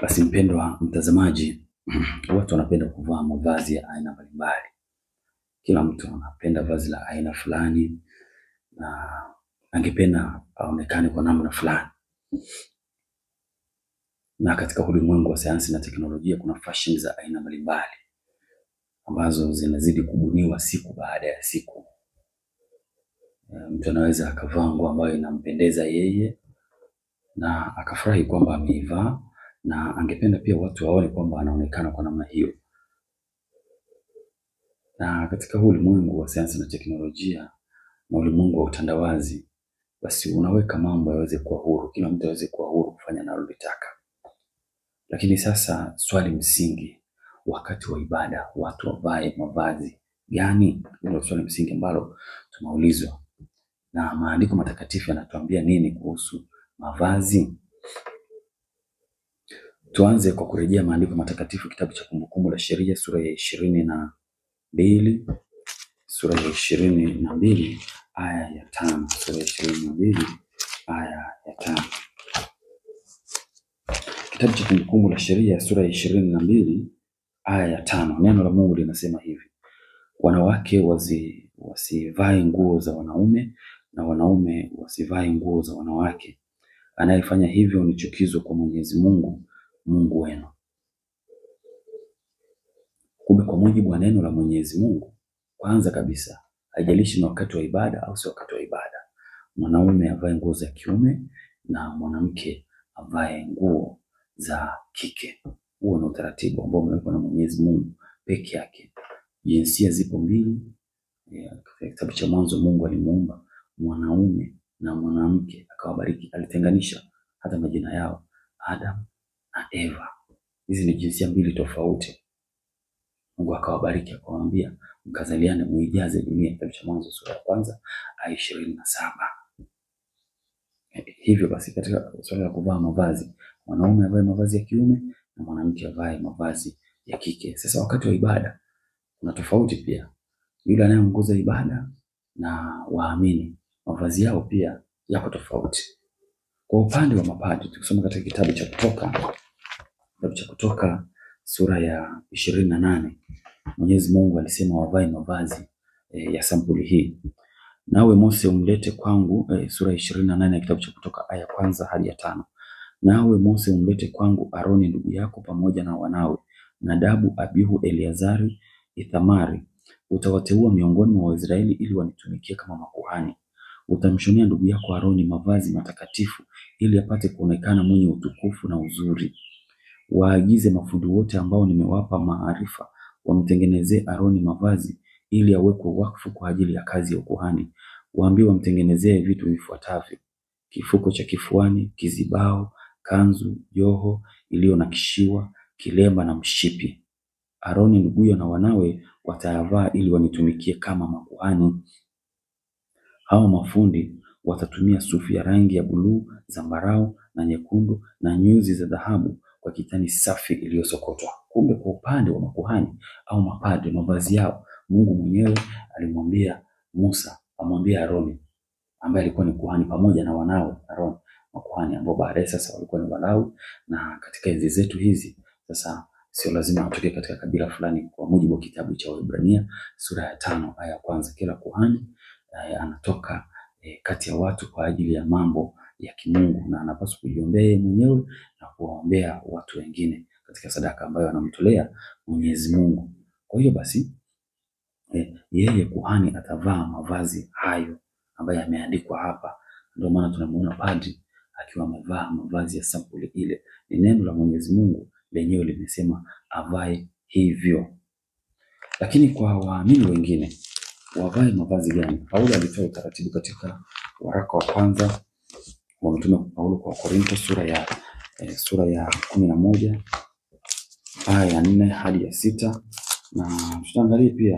Basi mpendwa mtazamaji, watu wanapenda kuvaa mavazi ya aina mbalimbali. Kila mtu anapenda vazi la aina fulani na angependa aonekane kwa namna fulani. Na katika ulimwengu wa sayansi na teknolojia kuna fashion za aina mbalimbali ambazo zinazidi kubuniwa siku baada ya siku. Mtu anaweza akavaa nguo ambayo inampendeza yeye na akafurahi kwamba ameivaa, na angependa pia watu waone kwamba anaonekana kwa namna hiyo. Na katika ulimwengu wa sayansi na teknolojia na ulimwengu wa utandawazi, basi unaweka mambo yaweze kuwa huru, kila mtu aweze kuwa huru kufanya analolitaka. Lakini sasa swali msingi, wakati wa ibada watu wavae mavazi gani? Hilo swali msingi ambalo tunaulizwa. Na maandiko matakatifu yanatuambia nini kuhusu mavazi? Tuanze kwa kurejea maandiko matakatifu, kitabu cha Kumbukumbu la Sheria sura ya 22, sura ya 22 aya ya 5, sura ya 22 aya ya 5. Kitabu cha Kumbukumbu la Sheria sura ya 22 aya ya 5, neno la Mungu linasema hivi: wanawake wasivae nguo za wanaume na wanaume wasivae nguo za wanawake. Anayefanya hivyo ni chukizo kwa Mwenyezi Mungu, Mungu wenu. Kumbe kwa mujibu wa neno la Mwenyezi Mungu, kwanza kabisa, haijalishi ni wakati wa ibada au si wakati wa ibada, mwanaume avae nguo za kiume na mwanamke avae nguo za kike. Huo ni utaratibu ambao umewekwa na Mwenyezi Mungu peke yake. Jinsia zipo mbili. Katika kitabu cha Mwanzo Mungu alimuumba mwanaume na mwanamke, akawabariki, alitenganisha hata majina yao, Adam na Eva. Hizi ni jinsia mbili tofauti. Mungu akawabariki, akawaambia mkazaliane muijaze dunia, kitabu cha Mwanzo sura ya 1 aya 27. Hivyo basi katika swala la kuvaa mavazi, mwanaume avae mavazi ya kiume na mwanamke avae mavazi ya kike. Sasa wakati wa ibada kuna tofauti pia. Yule anayeongoza ibada na waamini, mavazi yao pia yako tofauti. Kwa upande wa mapadri, tukisoma katika kitabu cha Kutoka sura ya 28, Mwenyezi Mungu alisema wavae mavazi ya sampuli hii. Nawe Mose umlete kwangu, sura ya 28 ya kitabu cha Kutoka aya 1 hadi ya 5. Nawe Mose umlete kwangu Aroni ndugu yako pamoja na wanawe, Nadabu, Abihu, Eleazari, Ithamari. Utawateua miongoni mwa Waisraeli ili wanitumikie kama makuhani. Utamshonia ndugu yako Aroni mavazi matakatifu ili apate kuonekana mwenye utukufu na uzuri. Waagize mafundi wote ambao nimewapa maarifa wamtengenezee Aroni mavazi ili awekwe wakfu kwa ajili ya kazi ya ukuhani. Waambie wamtengenezee vitu vifuatavyo: kifuko cha kifuani, kizibao, kanzu, joho iliyonakishiwa, kilemba na mshipi. Aroni nduguyo na wanawe watayavaa ili wanitumikie kama makuhani. Hao mafundi watatumia sufu ya rangi ya buluu, zambarau na nyekundu na nyuzi za dhahabu kwa kitani safi iliyosokotwa. Kumbe kwa upande wa makuhani au mapadri, mavazi yao Mungu mwenyewe alimwambia Musa amwambie Aroni, ambaye alikuwa ni kuhani, pamoja na wanawe Aroni, makuhani ambao baadaye sasa walikuwa ni Walawi. Na katika enzi zetu hizi sasa sio lazima atoke katika kabila fulani. Kwa mujibu wa kitabu cha Waebrania sura ya 5 aya ya 1, kila kuhani anatoka kati ya watu kwa ajili ya mambo ya kimungu, na anapaswa kujiombea mwenyewe na kuwaombea watu wengine katika sadaka ambayo anamtolea Mwenyezi Mungu. Kwa hiyo basi yeye kuhani atavaa mavazi hayo ambayo yameandikwa hapa. Ndio maana tunamuona padri akiwa amevaa mavazi ya sampuli ile. Ni neno la Mwenyezi Mungu lenyewe limesema avae hivyo. Lakini kwa waamini wengine wavae mavazi gani? Paulo alitoa utaratibu katika waraka wa kwanza wa Mtume Paulo kwa Korinto sura ya 11 aya ya 4 hadi ya 6, na tutaangalia pia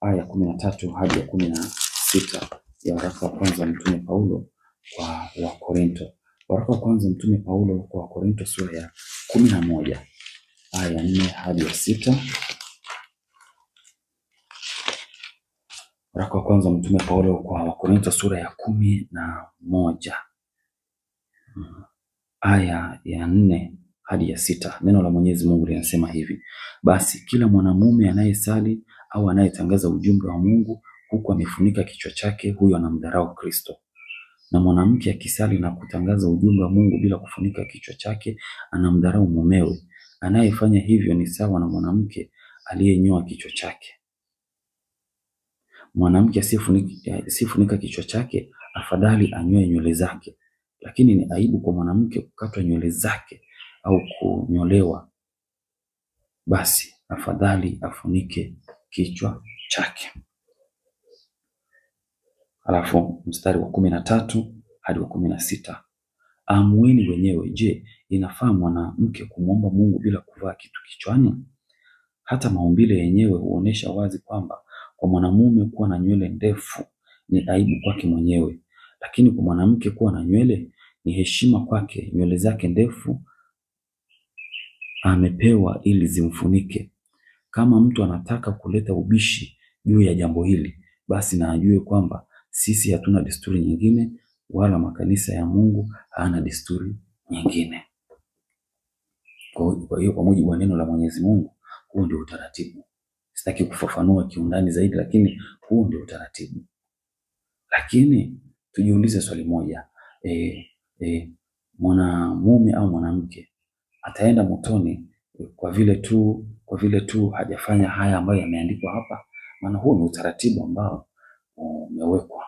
aya ya 13 hadi ya 16 ya waraka wa kwanza wa Mtume Paulo kwa Wakorinto. Waraka wa kwanza Mtume Paulo kwa Wakorinto sura ya 11 aya ya 4 hadi ya 6. Waraka wa kwanza Mtume Paulo kwa Wakorinto sura ya 11 aya ya 4 hadi ya 6, neno la Mwenyezi Mungu linasema hivi: basi kila mwanamume anayesali au anayetangaza ujumbe wa Mungu huku amefunika kichwa chake, huyo anamdharau Kristo. Na mwanamke akisali na kutangaza ujumbe wa Mungu bila kufunika kichwa chake, anamdharau mumewe. Anayefanya hivyo ni sawa na mwanamke aliyenyoa kichwa chake. Mwanamke asiyefunika kichwa chake afadhali anyoe nywele zake, lakini ni aibu kwa mwanamke kukatwa nywele zake au kunyolewa. Basi afadhali afunike kichwa chake. Alafu mstari wa 13 hadi wa 16. Amueni wenyewe, je, inafaa mwanamke kumwomba Mungu bila kuvaa kitu kichwani? Hata maumbile yenyewe huonesha wazi kwamba kwa mwanamume kuwa na nywele ndefu ni aibu kwake mwenyewe, lakini kwa mwanamke kuwa na nywele ni heshima kwake. Nywele zake ndefu amepewa ili zimfunike. Kama mtu anataka kuleta ubishi juu ya jambo hili, basi na ajue kwamba sisi hatuna desturi nyingine, wala makanisa ya Mungu hana desturi nyingine. Kwa hiyo kwa mujibu wa neno la Mwenyezi Mungu, huo ndio utaratibu. Sitaki kufafanua kiundani zaidi, lakini huo ndio utaratibu. Lakini tujiulize swali moja, mwanamume au mwanamke ataenda motoni kwa vile tu hajafanya haya ambayo yameandikwa hapa? Maana huo ni utaratibu ambao umewekwa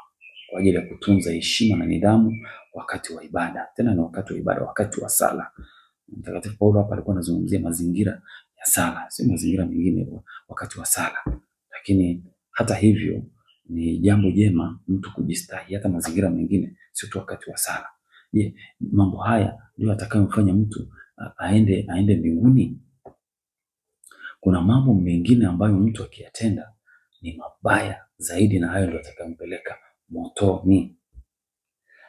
kwa ajili ya kutunza heshima na nidhamu wakati wa ibada. Tena ni wakati wa ibada, wakati wa sala. Mtakatifu Paulo hapa alikuwa anazungumzia mazingira ya sala, sio mazingira mengine, wakati wa sala. Lakini hata hivyo ni jambo jema mtu kujistahi hata mazingira mengine, sio tu wakati wa sala. Je, mambo haya ndio atakayomfanya mtu aende mbinguni? Kuna mambo mengine ambayo mtu akiyatenda ni mabaya zaidi, na hayo ndio atakayompeleka motoni.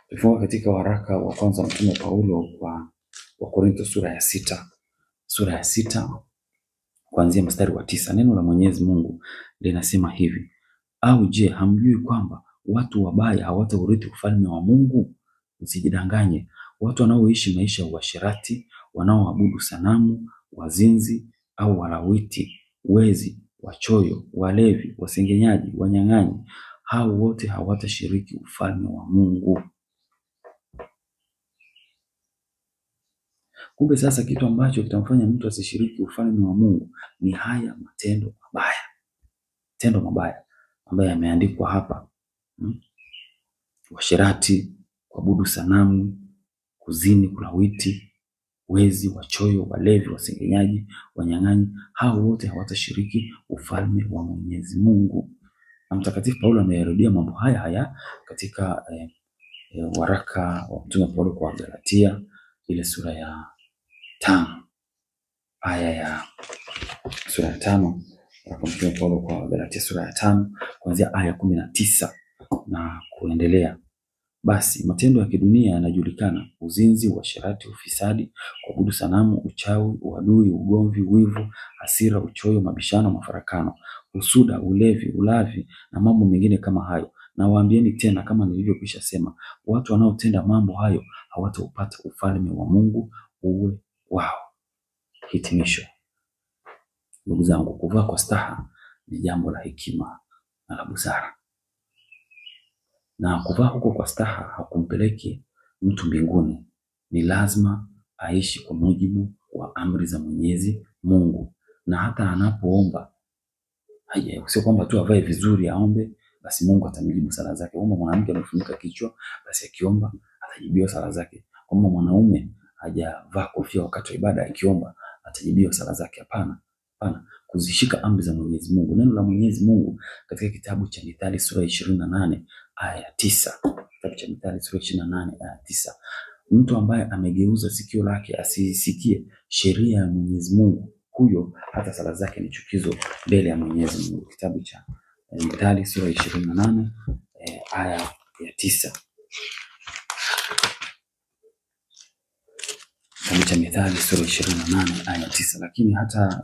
Tukifunga katika waraka wa kwanza mtume Paulo wa Korintho sura ya 6 kuanzia mstari wa 9, neno la Mwenyezi Mungu linasema hivi: au je, hamjui kwamba watu wabaya hawataurithi ufalme wa Mungu? Msijidanganye. Watu wanaoishi maisha ya uasherati, wanaoabudu sanamu, wazinzi au walawiti, wezi, wachoyo, walevi, wasengenyaji, wanyang'anyi, hao wote hawatashiriki ufalme wa Mungu. Kumbe sasa kitu ambacho kitamfanya mtu asishiriki ufalme wa Mungu ni haya matendo mabaya ambayo yameandikwa hapa: uasherati, kuabudu sanamu, kuzini, kulawiti, wezi, wachoyo, walevi, wasengenyaji, wanyang'anyi, hao wote hawatashiriki ufalme wa Mwenyezi Mungu. Na Mtakatifu Paulo amerudia mambo haya katika waraka wa mtume Paulo kwa Galatia, ile sura ya 5, aya ya sura ya 5, waraka wa mtume Paulo kwa Galatia sura ya 5 kuanzia aya 19 na kuendelea. Basi matendo ya kidunia yanajulikana: uzinzi, uasherati, ufisadi, kuabudu sanamu, uchawi, uadui, ugomvi, wivu, hasira, uchoyo, mabishano, mafarakano, husuda, ulevi, ulavi na mambo mengine kama hayo. Na waambieni tena, kama nilivyokwisha sema, watu wanaotenda mambo hayo hawataupata ufalme wa Mungu uwe wao. Hitimisho. Ndugu zangu, kuvaa kwa staha ni jambo la hekima na la busara. Na kuvaa huko kwa staha hakumpeleki mtu mbinguni. Ni lazima aishi kwa mujibu wa amri za Mwenyezi Mungu. Na hata anapoomba, sio kwamba tu avae vizuri aombe basi Mungu atamjibu sala zake. Kama mwanamke amefunika kichwa, basi akiomba atajibiwa sala zake. Kama mwanaume hajavaa kofia wakati wa ibada, akiomba atajibiwa sala zake. Hapana. Kuzishika amri za Mwenyezi Mungu. Neno la Mwenyezi Mungu katika kitabu cha Mithali sura 28 aya 9. Kitabu cha Mithali sura 28 aya 9. Mtu ambaye amegeuza sikio lake asisikie sheria ya Mwenyezi Mungu, huyo hata sala zake ni chukizo mbele ya Mwenyezi Mungu. Kitabu cha Mithali sura 28 aya ya 9. Kitabu cha Mithali sura 28 aya 9. Lakini hata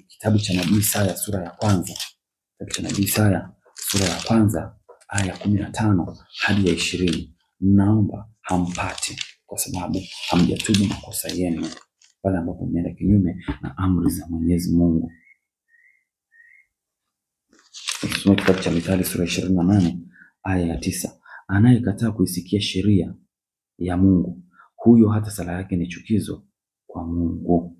kitabu cha Nabii Isaya sura ya 1, kitabu cha Nabii Isaya sura ya 1 aya 15 hadi ya 20, mnaomba hampati, kwa sababu hamjatubu makosa yenu, pale ambapo mmeenda kinyume na amri za Mwenyezi Mungu. Tusome kitabu cha Mithali sura 28 aya ya 9. Anayekataa kuisikia sheria ya Mungu, huyo hata sala yake ni chukizo kwa Mungu.